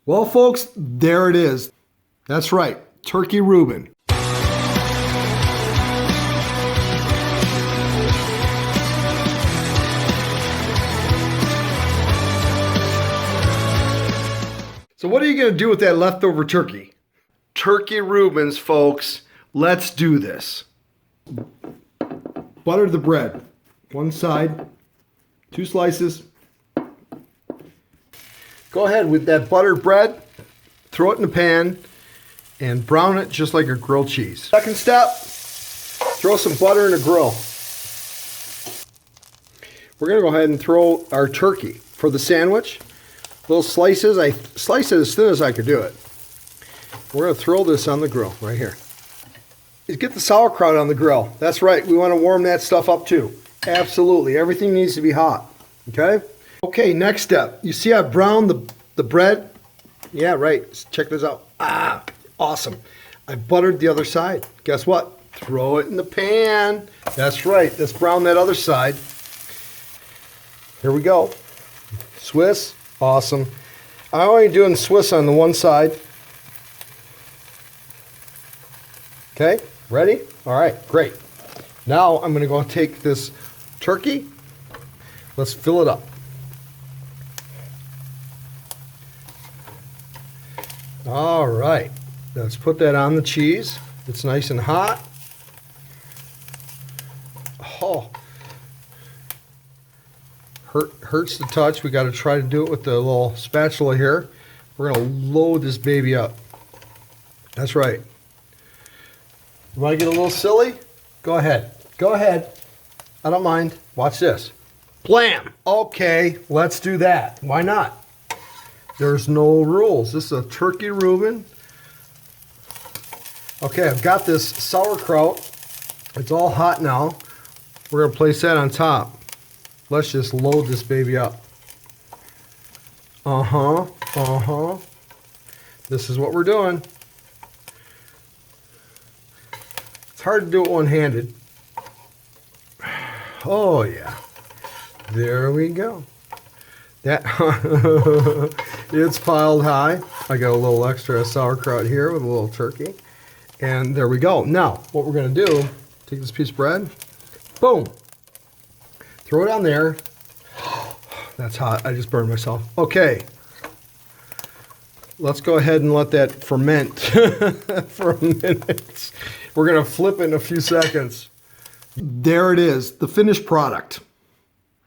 Well, folks, there it is. That's right, Turkey Reuben. So what are you going to do with that leftover turkey? Turkey Reubens, folks. Let's do this. Butter the bread. One side, 2 slices. Go ahead with that buttered bread, throw it in the pan, and brown it just like a grilled cheese. Second step, throw some butter in a grill. We're going to go ahead and throw our turkey for the sandwich. Little slices. I slice it as thin as I could do it. We're going to throw this on the grill right here. Get the sauerkraut on the grill. That's right. We want to warm that stuff up too. Absolutely. Everything needs to be hot. Okay? Okay, next step. You see I browned the bread? Yeah, right. Check this out. Ah, awesome. I buttered the other side. Guess what? Throw it in the pan. That's right. Let's brown that other side. Here we go. Swiss. Awesome. I'm only doing Swiss on the one side. Okay, ready? All right, great. Now I'm going to go take this turkey. Let's fill it up. All right, let's put that on the cheese. It's nice and hot. Oh, hurts to touch. We got to try to do it with the little spatula here. We're going to load this baby up. That's right. You want to get a little silly? Go ahead. Go ahead. I don't mind. Watch this. Blam! Okay, let's do that. Why not? There's no rules. This is a Turkey Reuben. Okay, I've got this sauerkraut. It's all hot now. We're going to place that on top. Let's just load this baby up. This is what we're doing. It's hard to do it one-handed. Oh, yeah. There we go. That it's piled high. I got a little extra sauerkraut here with a little turkey. And there we go. Now, what we're going to do, take this piece of bread, boom, throw it on there. That's hot. I just burned myself. Okay. Let's go ahead and let that ferment for a minute. We're going to flip it in a few seconds. There it is, the finished product.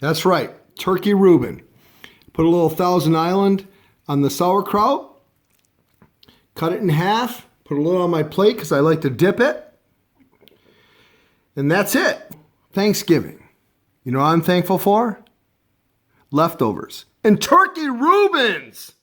That's right, Turkey Reuben. Put a little Thousand Island on the sauerkraut. Cut it in half. Put a little on my plate because I like to dip it. And that's it. Thanksgiving. You know what I'm thankful for? Leftovers. And Turkey Reubens!